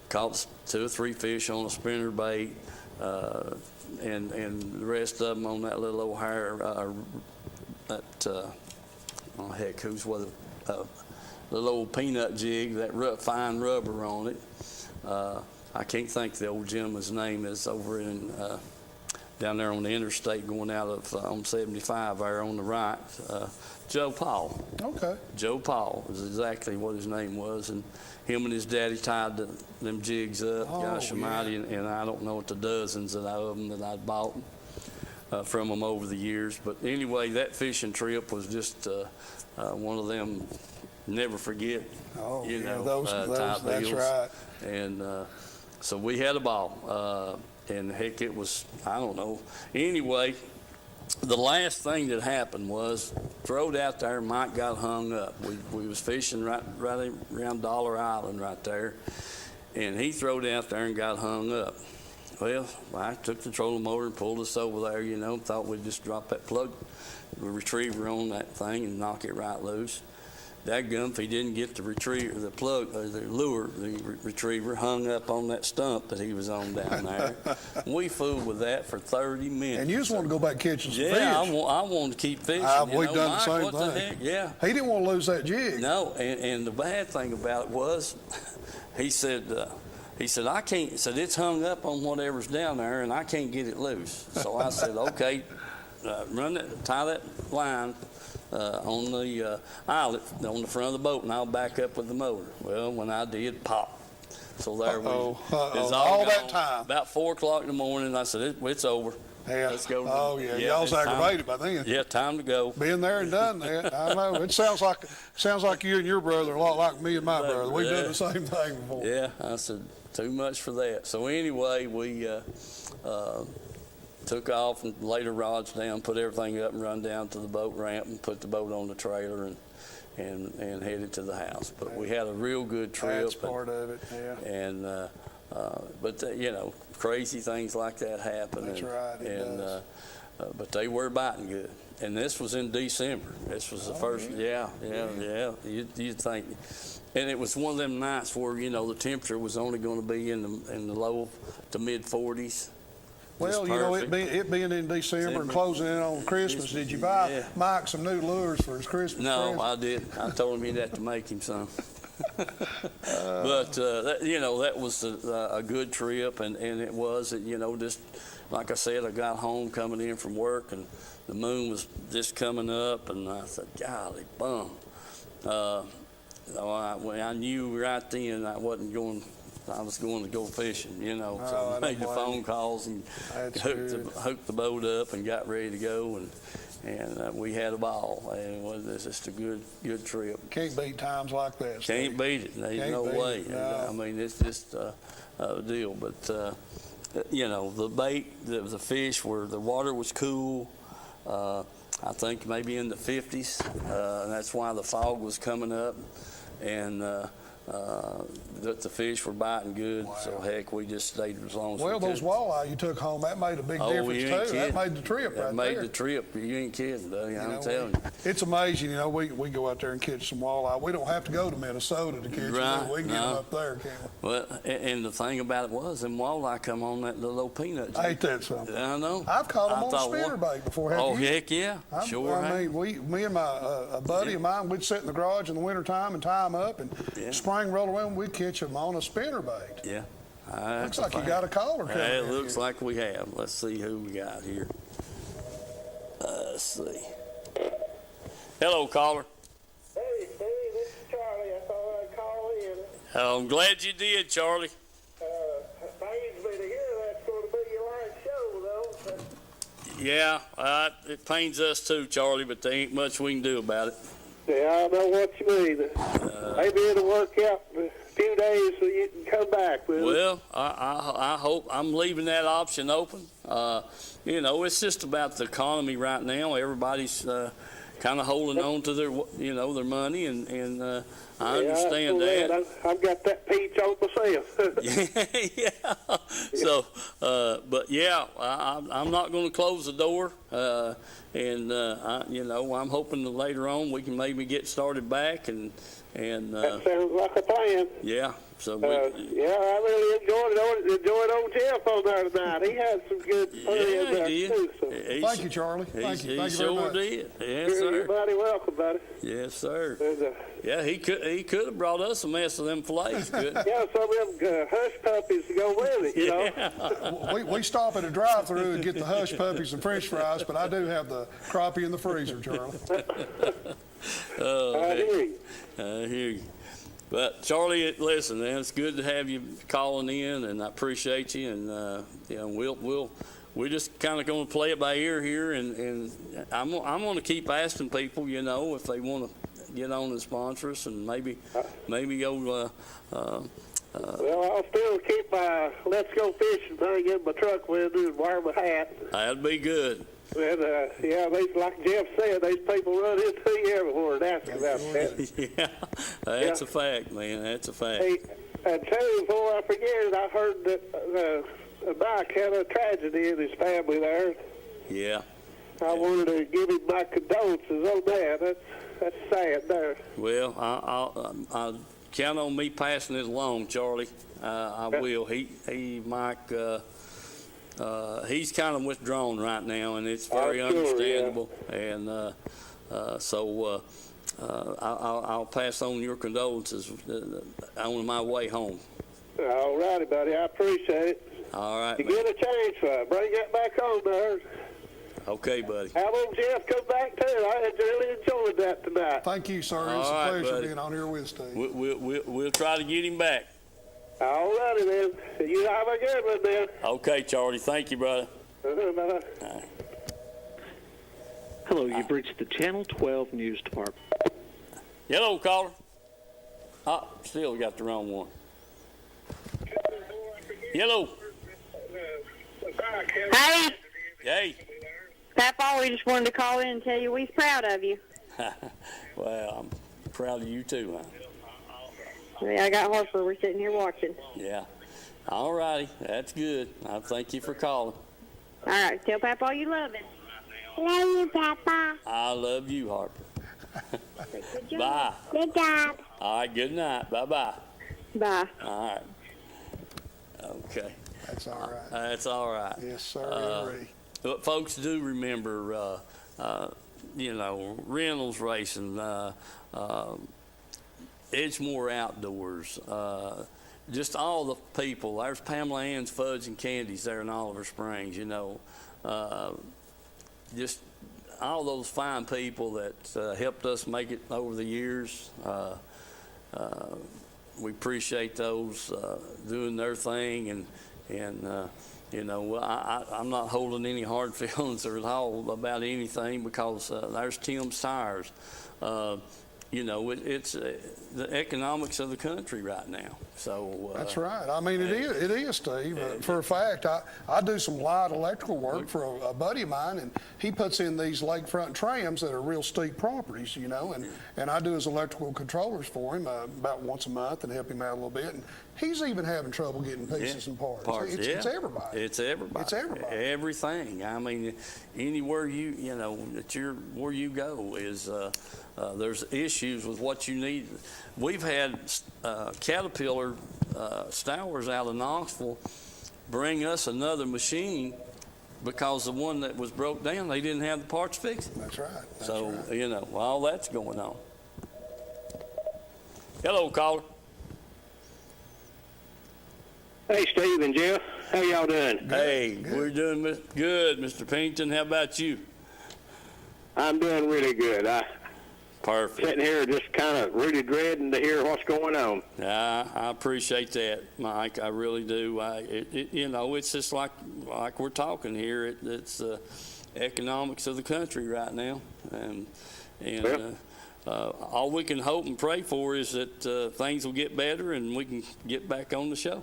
caught 2 or 3 fish on a spinner bait, and the rest of them on that little old little old peanut jig, that fine rubber on it. I can't think the old gentleman's name is over in down there on the interstate going out of on 75 there on the right. Joe Paul. Okay. Joe Paul is exactly what his name was, and him and his daddy tied them jigs up. Gosh almighty, and I don't know what the dozens of them that I'd bought from them over the years. But anyway, that fishing trip was just one of them never forget. Oh, you know, those type that's deals. right. And so we had a ball, and heck, it was, I don't know. Anyway, the last thing that happened was throwed out there, Mike got hung up. We was fishing right around Dollar Island right there, and he throwed out there and got hung up. Well, I took the trolling motor and pulled us over there, you know, thought we'd just drop that plug retriever on that thing and knock it right loose. that gump, he didn't get the retriever, the plug, or the lure, the retriever hung up on that stump that he was on down there. We fooled with that for 30 minutes. And you just want to go back catching some fish. Yeah, I want to keep fishing. We've done the Mike, same what the thing. heck? Yeah. He didn't want to lose that jig. No, and the bad thing about it was, he said, I can't, he said, it's hung up on whatever's down there, and I can't get it loose. So I said, okay, tie that line on the eyelet on the front of the boat, and I'll back up with the motor. Well, when I did, pop. So there we it's all that gone. time. About 4 o'clock in the morning, I said, it's over. Yeah. Let's go. Oh, yeah. Yeah, Y'all was it's time. aggravated by then. Yeah, time to go. Been there and done that. I know. It sounds like you and your brother are a lot like me and my brother. We've done the same thing before. Yeah, I said, too much for that. So anyway, we took off and laid the rods down, put everything up and run down to the boat ramp and put the boat on the trailer and headed to the house. But we had a real good trip. That's part of it, yeah. And but crazy things like that happen. That's right, it does. But they were biting good. And this was in December. This was the first. Yeah. You'd think. And it was one of them nights where the temperature was only going to be in the low to mid 40s. Well, it being in December and closing in on Christmas, did you buy Mike some new lures for his Christmas No, present? I didn't. I told him he'd have to make him some. But that was a good trip, and it was just like I said, I got home coming in from work, and the moon was just coming up, and I said, golly bum. I knew right then I was going to go fishing, so I made the phone calls and hooked the boat up and got ready to go, and we had a ball, and it was just a good trip. Can't beat times like that. Can't Steve. beat it. There's no way. No. I mean, it's just a deal. But the bait, the fish, where the water was cool. I think maybe in the 50s, and that's why the fog was coming up, and the fish were biting good. Wow. So heck, we just stayed as long as we could. Well, those walleye you took home, that made a big difference you too. ain't kidding. That made the trip That right made there. the trip. You ain't kidding, buddy. I'm telling you. It's amazing, we go out there and catch some walleye. We don't have to go to Minnesota to catch them. We can get them up there, can't we? Well, and the thing about it was, them walleye come on that little old peanut jig. Ain't that something? I know. I've caught them on a spinnerbait before. Have you? Heck yeah, sure. I mean, me and my a buddy of mine, we'd sit in the garage in the wintertime and tie them up, and spring roll around, we'd catch them on a spinnerbait. Yeah. Looks like you got a caller coming It in looks here. like we have. Let's see who we got here. Let's see. Hello, caller. Hey, Steve, this is Charlie. I thought I'd call in. I'm glad you did, Charlie. It pains me to hear that's going to be your last show, though. Yeah, it pains us too, Charlie, but there ain't much we can do about it. Yeah, I know what you mean. Maybe it'll work out in a few days so you can come back with it. Well, I hope I'm leaving that option open. It's just about the economy right now. Everybody's kind of holding on to their, their money, and I understand that. I've got that peach on myself. Yeah. So, but yeah, I'm not going to close the door, and I'm hoping that later on we can maybe get started back, and That sounds like a plan. yeah. So I really enjoyed old Jeff on there tonight. He had some good fun in there too. So. Thank you, Charlie. Thank you. He Thank you very sure much. did. Yes, You're sir. mighty welcome, buddy. Yes, sir. And, Yeah, he could have brought us a mess of them fillets. Good. yeah, some of them hush puppies to go with it, you know. Yeah. We stop at a drive-through and get the hush puppies and French fries, but I do have the crappie in the freezer, Charlie. Oh, I hear you. I hear you. But Charlie, listen, man, it's good to have you calling in, and I appreciate you. And we're just kind of going to play it by ear here, and I'm going to keep asking people, if they want to get on and sponsor us, and maybe go. Well, I'll still keep my Let's Go Fishing thing in my truck with me and wear my hat. That'd be good. And, like Jeff said, these people run into you everywhere and ask about that. Yeah, that's a fact, man. That's a fact. Hey, and too, before I forget it, I heard that Mike had a tragedy in his family there. Yeah. I wanted to give him my condolences on that. That's sad there. Well, I'll count on me passing it along, Charlie. I will. Mike, he's kind of withdrawn right now, and it's very I'm sure, understandable. And so I'll pass on your condolences on my way home. All righty, buddy. I appreciate it. All right, You man. get a chance, bring that back home there. Okay, buddy. Have old Jeff come back too. I really enjoyed that tonight. Thank you, sir. It's All a right, pleasure buddy. being on here with Steve. We'll try to get him back. All righty, then. You have a good one, then. Okay, Charlie. Thank you, brother. Bye. Hello, you've reached the Channel 12 News Department. Hello, caller. Still got the wrong one. Hello. Hey, Hey. Papa, we just wanted to call in and tell you we're proud of you. Well, I'm proud of you too, man. Yeah, I got Harper. We're sitting here watching. Yeah. All righty. That's good. I thank you for calling. All right, tell Papa you love him. Love you, Papa. I love you, Harper. Good job. Bye. Good job. All right. Good night. Bye-bye. Bye. All right. Okay. That's all right. That's all right. Yes, sir. Henry. But folks, do remember, Reynolds Racing, Edgemore Outdoors, just all the people. There's Pamela Ann's Fudge and Candies there in Oliver Springs, just all those fine people that helped us make it over the years. We appreciate those doing their thing, and I'm not holding any hard feelings at all about anything, because there's Tim's Tires. It's the economics of the country right now. So That's right. I mean, it is, Steve. For a fact, I do some light electrical work for a buddy of mine, and he puts in these lakefront trams that are real steep properties, and I do his electrical controllers for him about once a month and help him out a little bit. And he's even having trouble getting pieces and parts. It's everybody. It's everybody. It's everybody. Everything. I mean, anywhere where you go is there's issues with what you need. We've had Caterpillar Stowers out of Knoxville bring us another machine because the one that was broke down, they didn't have the parts fixed. That's right. That's So, right. all that's going on. Hello, caller. Hey, Steve and Jeff. How y'all doing? Hey, we're doing good, Mr. Pennington. How about you? I'm doing really good. Perfect. Sitting here just kind of really dreading to hear what's going on. I appreciate that, Mike. I really do. It's just like we're talking here. It's economics of the country right now, and all we can hope and pray for is that things will get better and we can get back on the show.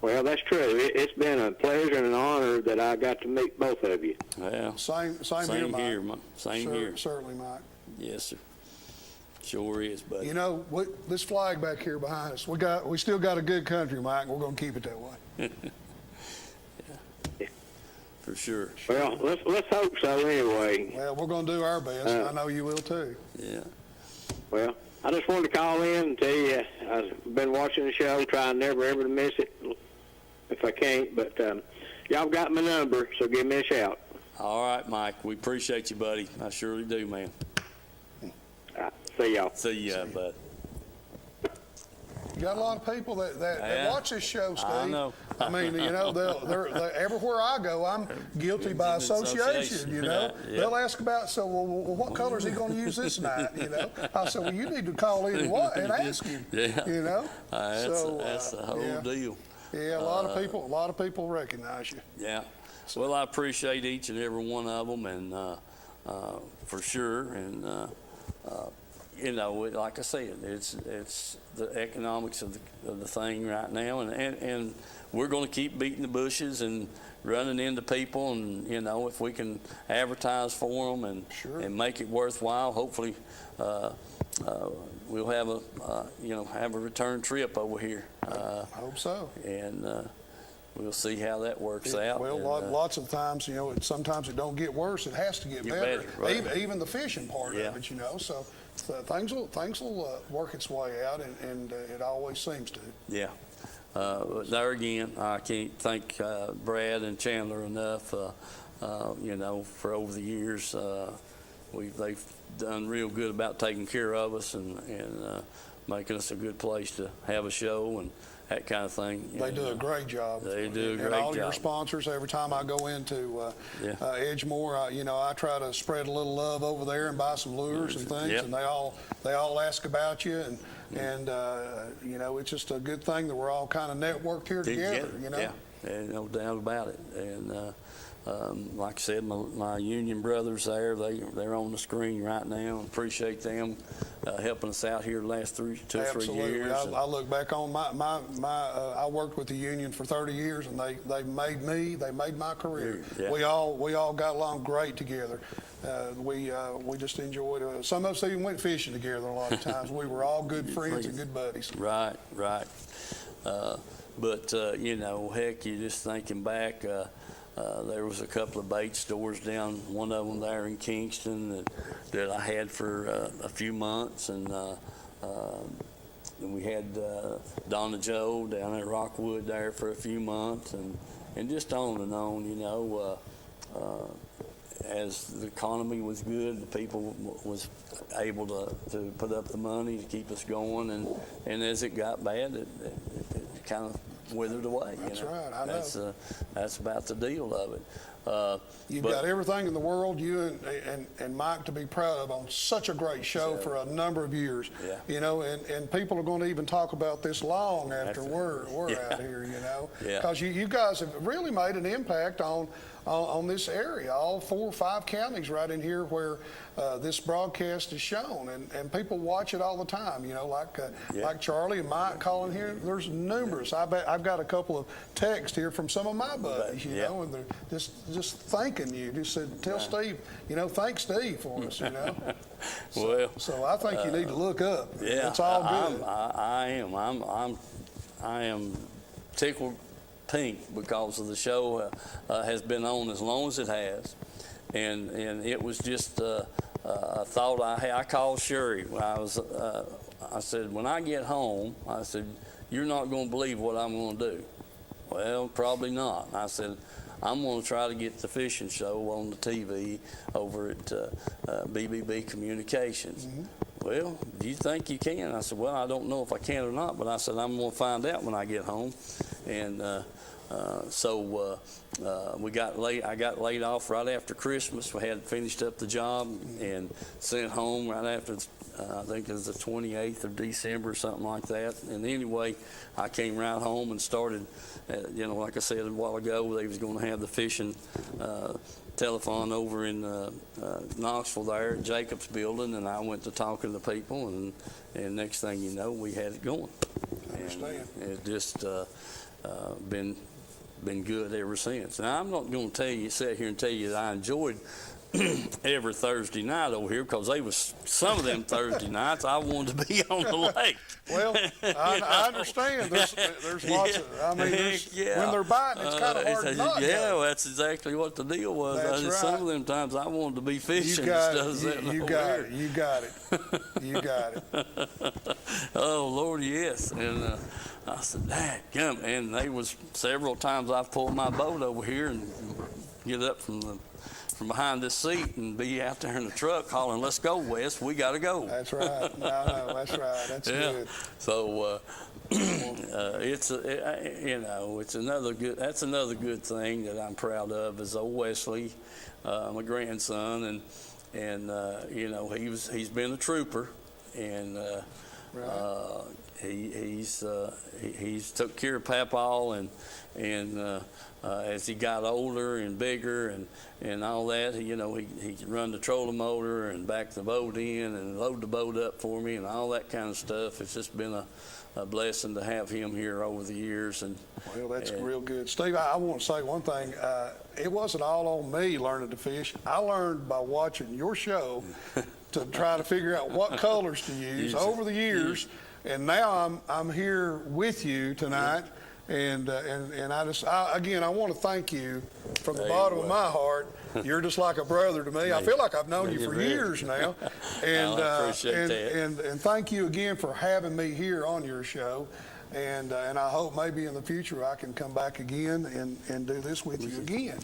Well, that's true. It's been a pleasure and an honor that I got to meet both of you. Well, Same here, Mike. Same here. Certainly, Mike. Yes, sir. Sure is, buddy. This flag back here behind us, we still got a good country, Mike, and we're going to keep it that way. For sure. Well, let's hope so anyway. Well, we're going to do our best. I know you will too. Yeah. Well, I just wanted to call in and tell you I've been watching the show, trying never ever to miss it if I can't. But y'all got my number, so give me a shout. All right, Mike. We appreciate you, buddy. I surely do, man. See y'all. See ya, bud. You got a lot of people that Yeah. watch this show, Steve. I know. I mean, they're everywhere I go, I'm guilty by association. Yeah. They'll ask about, what color is he going to use this night? I said, well, you need to call in and ask him. Yeah. That's the whole deal. Yeah, a lot of people recognize you. Yeah. Well, I appreciate each and every one of them, and for sure. And like I said, it's the economics of the thing right now, and we're going to keep beating the bushes and running into people, and if we can advertise for them and make it worthwhile, hopefully we'll have a return trip over here. I hope so. And we'll see how that works out. Well, And, lots of times, sometimes it don't get worse. It has to get better. right. Even the fishing part Yeah. of it, So things will work its way out, and it always seems to. Yeah. There again, I can't thank Brad and Chandler enough. For over the years, they've done real good about taking care of us and making us a good place to have a show and that kind of thing. They do a great job. They do a great And all job. your sponsors, every time I go into Yeah. Edgemoor, I try to spread a little love over there and buy some lures and things, Yep. and they all ask about you, and it's just a good thing that we're all kind of networked here together. Yeah, no doubt about it. And like I said, my union brothers they're on the screen right now. Appreciate them helping us out here the last 2 or 3 Absolutely. years. I look back on I worked with the union for 30 years, and they made my career. Yeah. We all got along great together. We just enjoyed it. Some of us even went fishing together a lot of times. We were all good friends and good buddies. Right. But heck, you just thinking back, there was a couple of bait stores down, one of them there in Kingston that I had for a few months, and we had Donna Joe down at Rockwood there for a few months, and just on and on, as the economy was good, the people was able to put up the money to keep us going, and as it got bad, it kind of withered away. That's right, I know. That's about the deal of it. You've got everything in the world, you and Mike, to be proud of on such a great show for a number of years. Yeah. And people are going to even talk about this long after we're out here, because you guys have really made an impact on this area, all 4 or 5 counties right in here where this broadcast is shown, and people watch it all the time. Like Charlie and Mike calling here. There's numerous. I've got a couple of texts here from some of my buddies, and they're just thanking you. Just said, tell Steve, thank Steve for us, So I think you need to look up. Yeah, It's all good. I am tickled pink because of the show has been on as long as it has, and it was just a thought I had. I called Sherry. I said, when I get home, I said, you're not going to believe what I'm going to do. Well, probably not. I said, I'm going to try to get the fishing show on the TV over at BBB Communications. Mm-hmm. Well, do you think you can? I said, well, I don't know if I can or not, but I said, I'm going to find out when I get home. And so I got laid off right after Christmas. We had finished up the job and sent home right after, I think it was the 28th of December, something like that. And anyway, I came right home and started, like I said a while ago, they was going to have the fishing telethon over in Knoxville there at Jacobs Building, and I went to talking to people, and next thing you know, we had it going. I understand. And it just been good ever since. Now, I'm not going to sit here and tell you that I enjoyed every Thursday night over here, because they was some of them Thursday nights I wanted to be on the lake. Well, I understand. There's lots of, when they're biting, it's kind of hard to not go. Well, that's exactly what the deal was. That's right. Some of them times I wanted to be fishing. You got it. You got it. Oh, Lord, yes. And I said, "Dadgum," and they was several times I've pulled my boat over here and get up from behind this seat and be out there in the truck hollering, "Let's go, Wes, we got to go." That's right. No, that's right. That's good. So it's another good. That's another good thing that I'm proud of is old Wesley, my grandson, and he's been a trooper, and he's took care of Papaw, and as he got older and bigger and all that, he could run the trolling motor and back the boat in and load the boat up for me and all that kind of stuff. It's just been a blessing to have him here over the years. Well, that's real good. Steve, I want to say one thing. It wasn't all on me learning to fish. I learned by watching your show to try to figure out what colors to use over the years. And now I'm here with you tonight And again, I want to thank you from the Hey, bottom of well. my heart. You're just like a brother to me. I feel like I've known you for years now. And, I appreciate that. and thank you again for having me here on your show. And I hope maybe in the future I can come back again and do this with you again.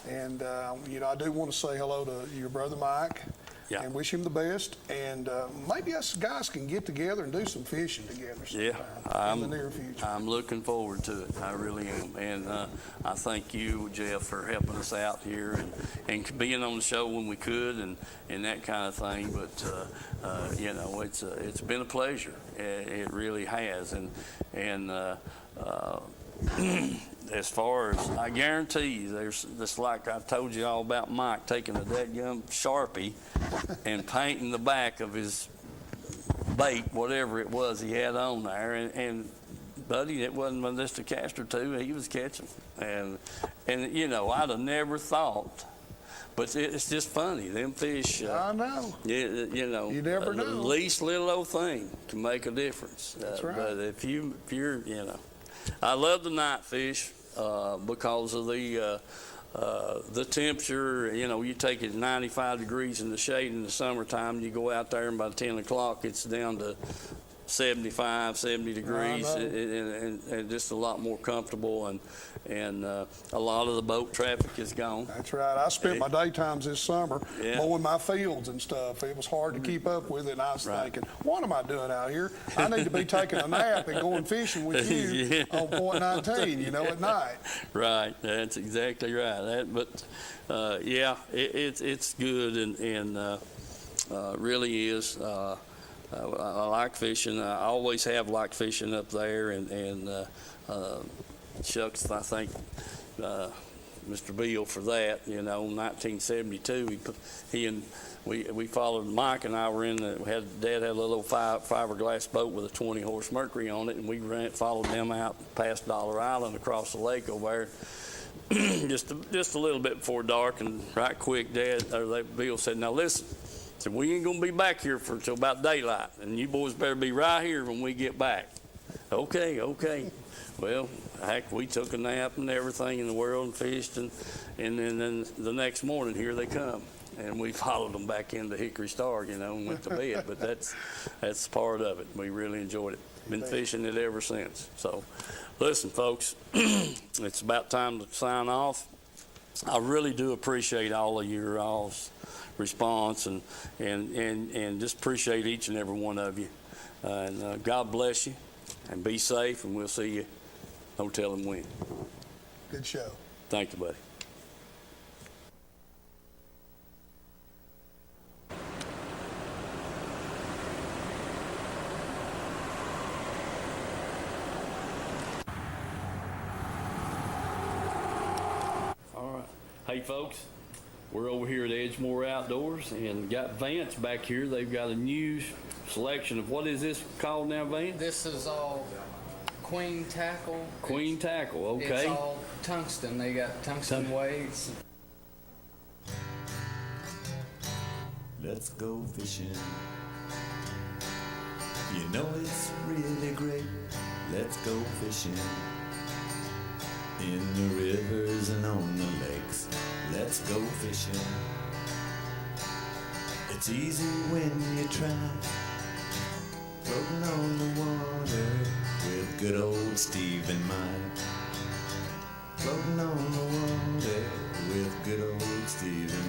And, I do want to say hello to your brother Mike. Yeah. And wish him the best. And maybe us guys can get together and do some fishing together sometime in the near future. I'm looking forward to it. I really am. And I thank you, Jeff, for helping us out here and being on the show when we could and that kind of thing. But, it's been a pleasure. It really has. And as far as I guarantee you, there's just like I told you all about Mike taking a dadgum Sharpie and painting the back of his bait, whatever it was he had on there, and buddy, it wasn't just a cast or two. He was catching, and I'd have never thought. But it's just funny. Them fish. I know. You never The know. least little old thing can make a difference. That's right. But if you're, I love the night fish because of the temperature. You take it 95 degrees in the shade in the summertime. You go out there, and by 10 o'clock, it's down to 75, 70 degrees, and just a lot more comfortable, and a lot of the boat traffic is gone. That's right. I spent my daytimes this summer mowing my fields and stuff. It was hard to keep up with it, and I was thinking, what am I doing out here? I need to be taking a nap and going fishing with you on point 19, at night. Right. That's exactly right. It's good, and really is. I like fishing. I always have liked fishing up there, and shucks, I thank Mr. Beal for that. In 1972, we followed. Mike and I were Dad had a little fiberglass boat with a 20-horse Mercury on it, and we followed them out past Dollar Island across the lake over there, just a little bit before dark, and right quick, Bill said, "Now listen." So we ain't gonna be back here till about daylight, and you boys better be right here when we get back. Okay. Well, heck, we took a nap and everything in the world and fished, and then the next morning here they come, and we followed them back into Hickory Star, and went to bed. But that's part of it. We really enjoyed it. Been fishing it ever since. So, listen, folks, it's about time to sign off. I really do appreciate all of your all's response and just appreciate each and every one of you. And God bless you, and be safe, and we'll see you. No telling when. Good show. Thank you, buddy. All right. Hey, folks. We're over here at Edgemore Outdoors and got Vance back here. They've got a new selection of, what is this called now, Vance? This is all queen tackle. Queen tackle, okay. It's all tungsten. They got tungsten weights. Let's go fishing. It's really great. Let's go fishing. In the rivers and on the lakes. Let's go fishing. It's easy when you try. Floating on the water with good old Steve in mind. Floating on the water with good old Steve in mind.